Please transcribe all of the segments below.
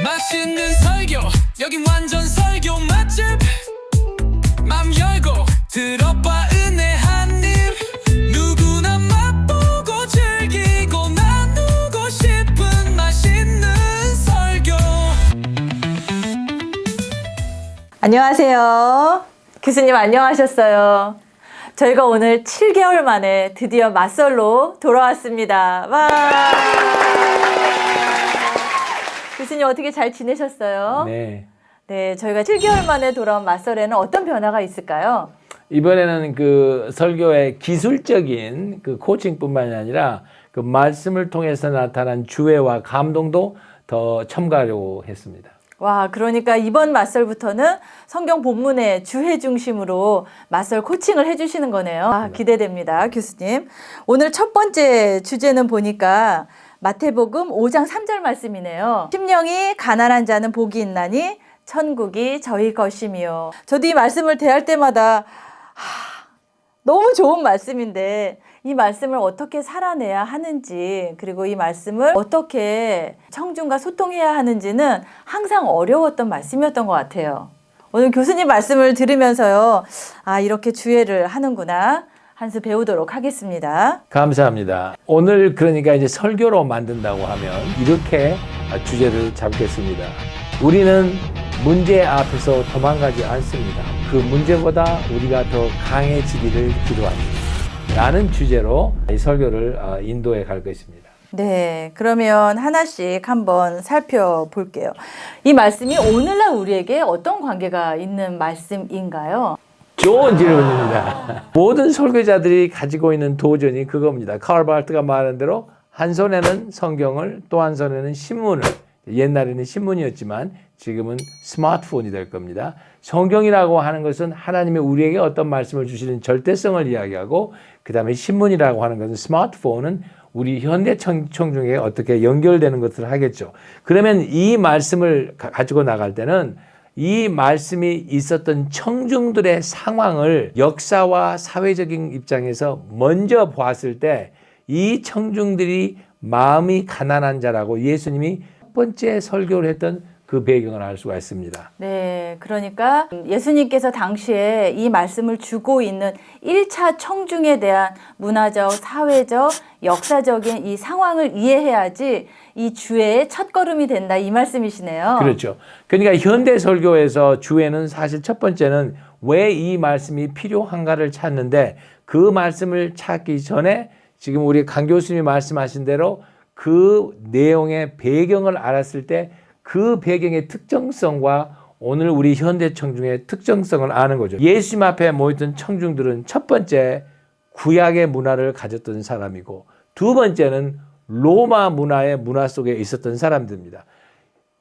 맛있는 설교, 여긴 완전 설교 맛집. 맘 열고 들어봐, 은혜 한입. 누구나 맛보고 즐기고 나누고 싶은 맛있는 설교. 안녕하세요. 교수님 안녕하셨어요. 저희가 오늘 7개월 만에 드디어 맞설로 돌아왔습니다. 와! 교수님 어떻게 잘 지내셨어요? 네. 네, 저희가 7개월 만에 돌아온 맞설에는 어떤 변화가 있을까요? 이번에는 그 설교의 기술적인 그 코칭뿐만이 아니라 그 말씀을 통해서 나타난 주애와 감동도 더 첨가하려고 했습니다. 와, 그러니까 이번 맞설부터는 성경 본문의 주해 중심으로 맞설 코칭을 해주시는 거네요. 아, 기대됩니다, 교수님. 오늘 첫 번째 주제는 보니까 마태복음 5장 3절 말씀이네요. 심령이 가난한 자는 복이 있나니 천국이 저희 것이며. 저도 이 말씀을 대할 때마다 너무 좋은 말씀인데 이 말씀을 어떻게 살아내야 하는지, 그리고 이 말씀을 어떻게 청중과 소통해야 하는지는 항상 어려웠던 말씀이었던 것 같아요. 오늘 교수님 말씀을 들으면서요, 아, 이렇게 주애를 하는구나 한 수 배우도록 하겠습니다. 감사합니다. 오늘 그러니까 이제 설교로 만든다고 하면 이렇게 주제를 잡겠습니다. 우리는 문제 앞에서 도망가지 않습니다. 그 문제보다 우리가 더 강해지기를 기도합니다. 라는 주제로 이 설교를 인도해 갈 것입니다. 네, 그러면 하나씩 한번 살펴볼게요. 이 말씀이 오늘날 우리에게 어떤 관계가 있는 말씀인가요? 좋은 질문입니다. 모든 설교자들이 가지고 있는 도전이 그겁니다. 칼 바르트가 말한 대로 한 손에는 성경을, 또 한 손에는 신문을, 옛날에는 신문이었지만 지금은 스마트폰이 될 겁니다. 성경이라고 하는 것은 하나님이 우리에게 어떤 말씀을 주시는 절대성을 이야기하고, 그 다음에 신문이라고 하는 것은, 스마트폰은 우리 현대 청중에게 어떻게 연결되는 것을 하겠죠. 그러면 이 말씀을 가지고 나갈 때는 이 말씀이 있었던 청중들의 상황을 역사와 사회적인 입장에서 먼저 보았을 때 이 청중들이 마음이 가난한 자라고 예수님이 첫 번째 설교를 했던 그 배경을 알 수가 있습니다. 네, 그러니까 예수님께서 당시에 이 말씀을 주고 있는 1차 청중에 대한 문화적, 사회적, 역사적인 이 상황을 이해해야지 이 주애의 첫걸음이 된다, 이 말씀이시네요. 그렇죠. 그러니까 현대 설교에서 주애는 사실 첫 번째는 왜 이 말씀이 필요한가를 찾는데, 그 말씀을 찾기 전에 지금 우리 강 교수님이 말씀하신 대로 그 내용의 배경을 알았을 때 그 배경의 특정성과 오늘 우리 현대 청중의 특정성을 아는 거죠. 예수님 앞에 모였던 청중들은 첫 번째 구약의 문화를 가졌던 사람이고, 두 번째는 로마 문화의 문화 속에 있었던 사람들입니다.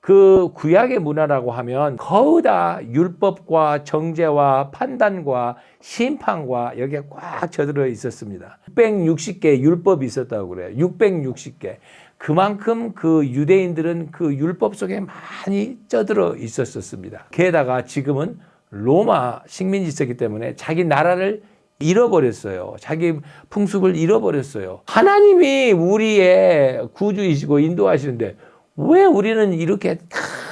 그 구약의 문화라고 하면 거의 다 율법과 정죄와 판단과 심판과 여기에 꽉 젖들어 있었습니다. 660개 율법이 있었다고 그래요. 660개. 그만큼 그 유대인들은 그 율법 속에 많이 쪄들어 있었습니다. 게다가 지금은 로마 식민지였기 때문에 자기 나라를 잃어버렸어요. 자기 풍습을 잃어버렸어요. 하나님이 우리의 구주이시고 인도하시는데 왜 우리는 이렇게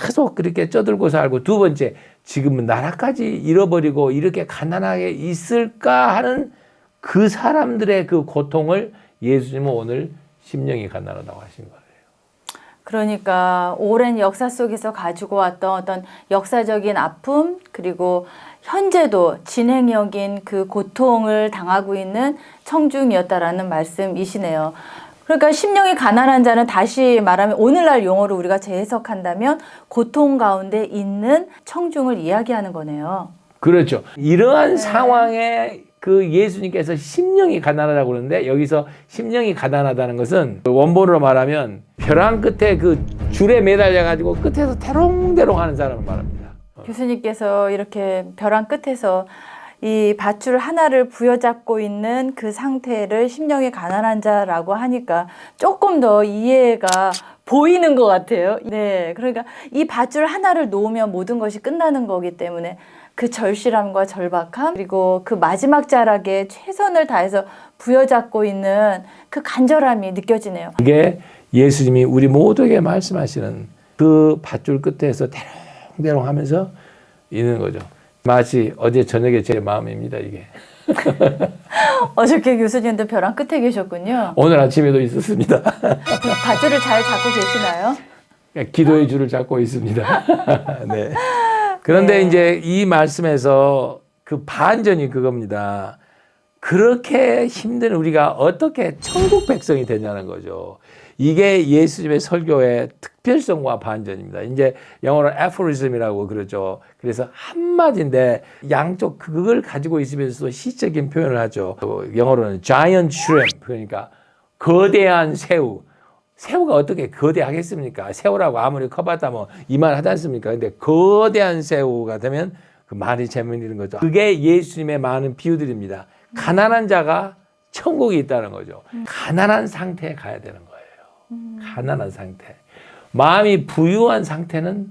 계속 그렇게 쪄들고 살고, 두 번째, 지금은 나라까지 잃어버리고 이렇게 가난하게 있을까 하는 그 사람들의 그 고통을 예수님은 오늘 심령이 가난하다고 하신 거예요. 그러니까 오랜 역사 속에서 가지고 왔던 어떤 역사적인 아픔, 그리고 현재도 진행형인 그 고통을 당하고 있는 청중이었다라는 말씀이시네요. 그러니까 심령이 가난한 자는, 다시 말하면 오늘날 용어로 우리가 재해석한다면 고통 가운데 있는 청중을 이야기하는 거네요. 그렇죠. 이러한 상황에 그 예수님께서 심령이 가난하다고 그러는데, 여기서 심령이 가난하다는 것은 원본으로 말하면 벼랑 끝에 그 줄에 매달려 가지고 끝에서 대롱대롱 하는 사람을 말합니다. 교수님께서 이렇게 벼랑 끝에서 이 밧줄 하나를 부여잡고 있는 그 상태를 심령이 가난한 자라고 하니까 조금 더 이해가 보이는 것 같아요. 네, 그러니까 이 밧줄 하나를 놓으면 모든 것이 끝나는 거기 때문에 그 절실함과 절박함, 그리고 그 마지막 자락에 최선을 다해서 부여잡고 있는 그 간절함이 느껴지네요. 이게 예수님이 우리 모두에게 말씀하시는 그 밧줄 끝에서 대롱대롱 하면서 있는 거죠. 마치 어제 저녁에 제 마음입니다, 이게. 어저께 교수님도 벼랑 끝에 계셨군요. 오늘 아침에도 있었습니다. 밧줄을 잘 잡고 계시나요? 기도의 줄을 잡고 있습니다. 네. 그런데 네. 이제 이 말씀에서 그 반전이 그겁니다. 그렇게 힘든 우리가 어떻게 천국 백성이 되냐는 거죠. 이게 예수님의 설교의 특별성과 반전입니다. 이제 영어로 aphorism이라고 그러죠. 그래서 한마디인데 양쪽 그걸 가지고 있으면서도 시적인 표현을 하죠. 영어로는 giant shrimp, 그러니까 거대한 새우. 새우가 어떻게 거대하겠습니까? 새우라고 아무리 커봤다 뭐 이만하지 않습니까? 근데 거대한 새우가 되면 그 말이 재미있는 거죠. 그게 예수님의 많은 비유들입니다. 가난한 자가 천국이 있다는 거죠. 가난한 상태에 가야 되는 거예요. 가난한 상태. 마음이 부유한 상태는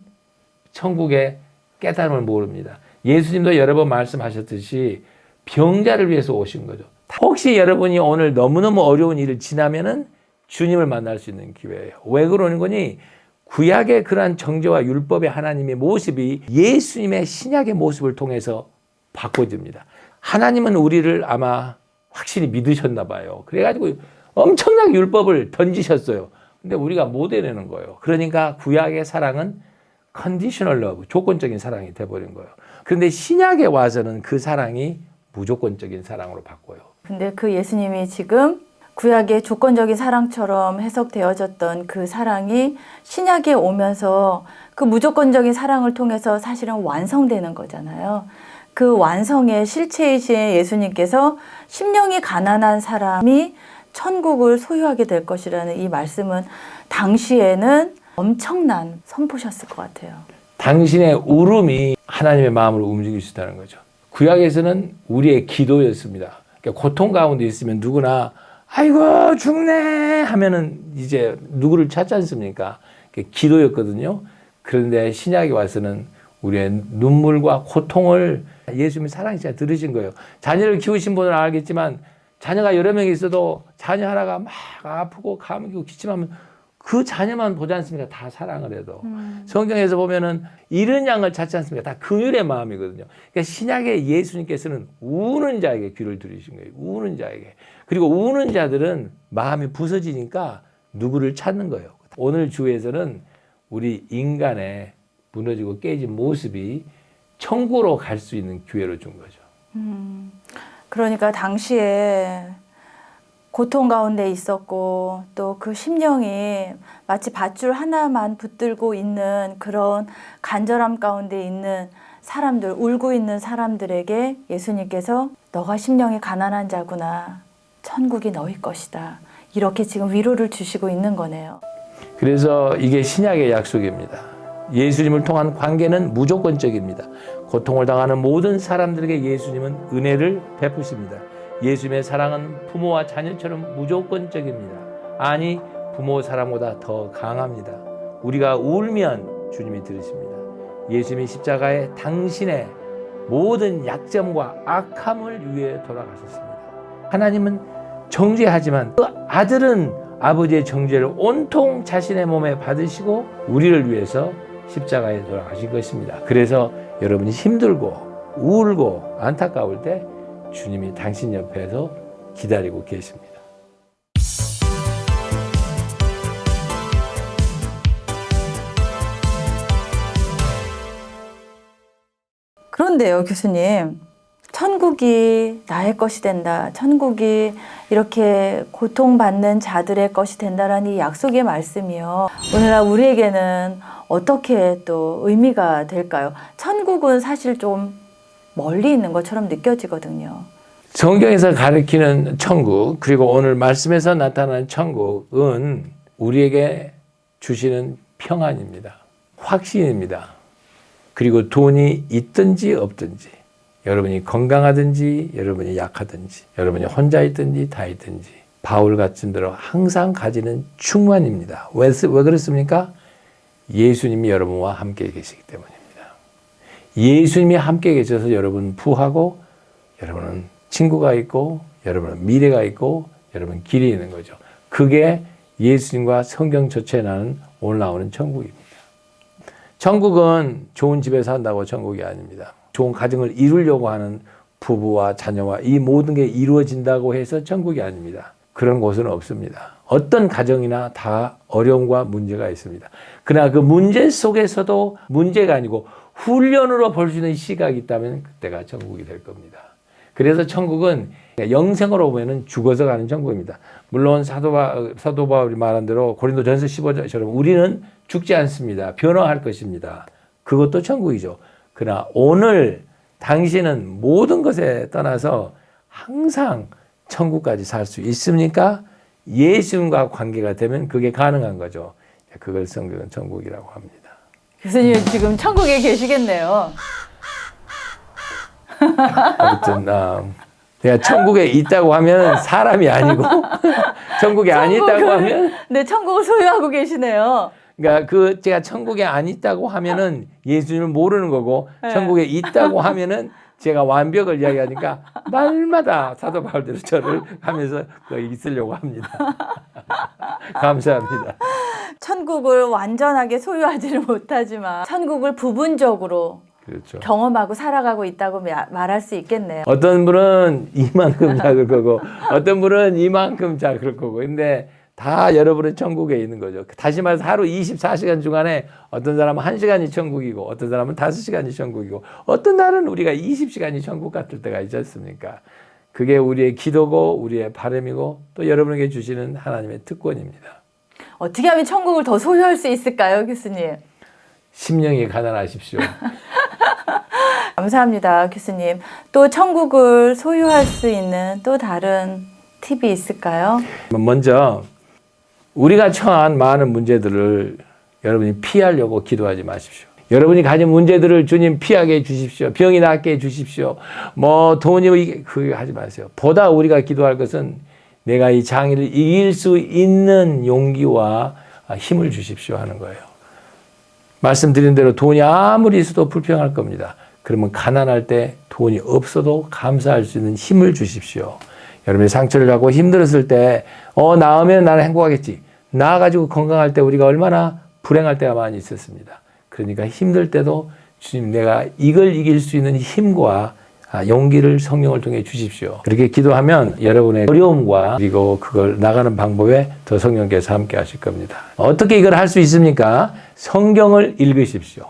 천국의 깨달음을 모릅니다. 예수님도 여러 번 말씀하셨듯이 병자를 위해서 오신 거죠. 혹시 여러분이 오늘 너무너무 어려운 일을 지나면은 주님을 만날 수 있는 기회예요. 왜 그러는 거니? 구약의 그러한 정죄와 율법의 하나님의 모습이 예수님의 신약의 모습을 통해서 바꿔집니다. 하나님은 우리를 아마 확실히 믿으셨나 봐요. 그래가지고 엄청나게 율법을 던지셨어요. 근데 우리가 못 해내는 거예요. 그러니까 구약의 사랑은 컨디셔널 러브, 조건적인 사랑이 돼버린 거예요. 그런데 신약에 와서는 그 사랑이 무조건적인 사랑으로 바꿔요. 근데 그 예수님이 지금 구약의 조건적인 사랑처럼 해석되어졌던 그 사랑이 신약에 오면서 그 무조건적인 사랑을 통해서 사실은 완성되는 거잖아요. 그 완성의 실체이신 예수님께서 심령이 가난한 사람이 천국을 소유하게 될 것이라는 이 말씀은 당시에는 엄청난 선포셨을 것 같아요. 당신의 울음이 하나님의 마음을 움직일 수 있다는 거죠. 구약에서는 우리의 기도였습니다. 그러니까 고통 가운데 있으면 누구나 아이고 죽네 하면은 이제 누구를 찾지 않습니까? 기도였거든요. 그런데 신약에 와서는 우리의 눈물과 고통을 예수님의 사랑이 진짜 들으신 거예요. 자녀를 키우신 분은 알겠지만 자녀가 여러 명이 있어도 자녀 하나가 막 아프고 감기고 기침하면 그 자녀만 보지 않습니까? 다 사랑을 해도. 성경에서 보면은 이른 양을 찾지 않습니까? 다 긍휼의 마음이거든요. 그러니까 신약의 예수님께서는 우는 자에게 귀를 들이신 거예요. 우는 자에게. 그리고 우는 자들은 마음이 부서지니까 누구를 찾는 거예요. 오늘 주에서는 우리 인간의 무너지고 깨진 모습이 천국으로 갈 수 있는 기회를 준 거죠. 그러니까 당시에 고통 가운데 있었고 또 그 심령이 마치 밧줄 하나만 붙들고 있는 그런 간절함 가운데 있는 사람들, 울고 있는 사람들에게 예수님께서 너가 심령이 가난한 자구나. 천국이 너희 것이다. 이렇게 지금 위로를 주시고 있는 거네요. 그래서 이게 신약의 약속입니다. 예수님을 통한 관계는 무조건적입니다. 고통을 당하는 모든 사람들에게 예수님은 은혜를 베푸십니다. 예수님의 사랑은 부모와 자녀처럼 무조건적입니다. 아니, 부모 사랑보다 더 강합니다. 우리가 울면 주님이 들으십니다. 예수님이 십자가에 당신의 모든 약점과 악함을 위해 돌아가셨습니다. 하나님은 정죄하지만 그 아들은 아버지의 정죄를 온통 자신의 몸에 받으시고 우리를 위해서 십자가에 돌아가신 것입니다. 그래서 여러분이 힘들고 울고 안타까울 때 주님이 당신 옆에서 기다리고 계십니다. 그런데요, 교수님. 천국이 나의 것이 된다. 천국이 이렇게 고통받는 자들의 것이 된다라는 이 약속의 말씀이요. 오늘날 우리에게는 어떻게 또 의미가 될까요? 천국은 사실 좀 멀리 있는 것처럼 느껴지거든요. 성경에서 가리키는 천국, 그리고 오늘 말씀에서 나타나는 천국은 우리에게 주시는 평안입니다. 확신입니다. 그리고 돈이 있든지 없든지, 여러분이 건강하든지, 여러분이 약하든지, 여러분이 혼자 있든지 다 있든지, 바울 같은 대로 항상 가지는 충만입니다. 왜 그렇습니까? 예수님이 여러분과 함께 계시기 때문입니다. 예수님이 함께 계셔서 여러분 부하고, 여러분은 친구가 있고, 여러분은 미래가 있고, 여러분 길이 있는 거죠. 그게 예수님과 성경 전체에 나는 오늘 나오는 천국입니다. 천국은 좋은 집에 산다고 천국이 아닙니다. 좋은 가정을 이루려고 하는 부부와 자녀와 이 모든 게 이루어진다고 해서 천국이 아닙니다. 그런 곳은 없습니다. 어떤 가정이나 다 어려움과 문제가 있습니다. 그러나 그 문제 속에서도 문제가 아니고 훈련으로 볼 수 있는 시각이 있다면 그때가 천국이 될 겁니다. 그래서 천국은 영생으로 보면 죽어서 가는 천국입니다. 물론 사도 바울이 말한 대로 고린도전서 15절처럼 우리는 죽지 않습니다. 변화할 것입니다. 그것도 천국이죠. 그러나 오늘 당신은 모든 것에 떠나서 항상 천국까지 살 수 있습니까? 예수님과 관계가 되면 그게 가능한 거죠. 그걸 성경은 천국이라고 합니다. 교수님 지금 천국에 계시겠네요. 아무튼 내가 천국에 있다고 하면 사람이 아니고 천국에 안 있다고 하면 네, 천국을 소유하고 계시네요. 그러니까 제가 천국에 안 있다고 하면은 예수님을 모르는 거고 네. 천국에 있다고 하면은 제가 완벽을 이야기하니까 날마다 사도 바울대로 저를 하면서 있으려고 합니다. 감사합니다. 천국을 완전하게 소유하지는 못하지만 천국을 부분적으로 그렇죠. 경험하고 살아가고 있다고 말할 수 있겠네요. 어떤 분은 이만큼 작을 거고 어떤 분은 이만큼 작을 거고 근데 다 여러분은 천국에 있는 거죠. 다시 말해서 하루 24시간 중간에 어떤 사람은 1시간이 천국이고 어떤 사람은 5시간이 천국이고 어떤 날은 우리가 20시간이 천국 같을 때가 있지 않습니까? 그게 우리의 기도고 우리의 바람이고 또 여러분에게 주시는 하나님의 특권입니다. 어떻게 하면 천국을 더 소유할 수 있을까요, 교수님? 심령이 가난하십시오. 감사합니다, 교수님. 또 천국을 소유할 수 있는 또 다른 팁이 있을까요? 먼저 우리가 처한 많은 문제들을 여러분이 피하려고 기도하지 마십시오. 여러분이 가진 문제들을 주님 피하게 해 주십시오. 병이 낫게 해 주십시오. 돈이 그게 하지 마세요. 보다 우리가 기도할 것은 내가 이 장애를 이길 수 있는 용기와 힘을 주십시오 하는 거예요. 말씀드린 대로 돈이 아무리 있어도 불평할 겁니다. 그러면 가난할 때 돈이 없어도 감사할 수 있는 힘을 주십시오. 여러분이 상처를 받고 힘들었을 때 나으면 나는 행복하겠지. 나아가지고 건강할 때 우리가 얼마나 불행할 때가 많이 있었습니다. 그러니까 힘들 때도 주님 내가 이걸 이길 수 있는 힘과 용기를 성령을 통해 주십시오. 그렇게 기도하면 여러분의 어려움과 그리고 그걸 나가는 방법에 더 성령께서 함께 하실 겁니다. 어떻게 이걸 할 수 있습니까? 성경을 읽으십시오.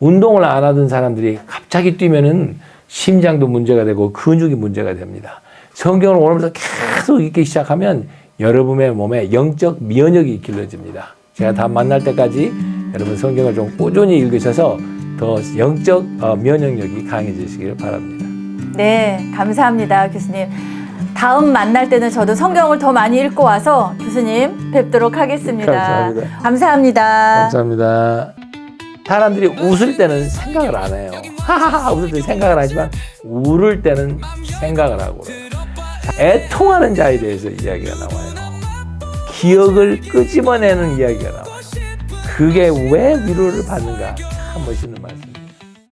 운동을 안 하던 사람들이 갑자기 뛰면은 심장도 문제가 되고 근육이 문제가 됩니다. 성경을 오면서 계속 읽기 시작하면 여러분의 몸에 영적 면역이 길러집니다. 제가 다음 만날 때까지 여러분 성경을 좀 꾸준히 읽으셔서 더 영적 면역력이 강해지시길 바랍니다. 네, 감사합니다, 교수님. 다음 만날 때는 저도 성경을 더 많이 읽고 와서 교수님 뵙도록 하겠습니다. 감사합니다. 감사합니다. 감사합니다. 사람들이 웃을 때는 생각을 안 해요. 하하하 웃을 때 생각을 하지만 울을 때는 생각을 하고 그래요. 애통하는 자에 대해서 이야기가 나와요. 기억을 끄집어내는 이야기가 나와요. 그게 왜 위로를 받는가? 참 멋있는 말씀.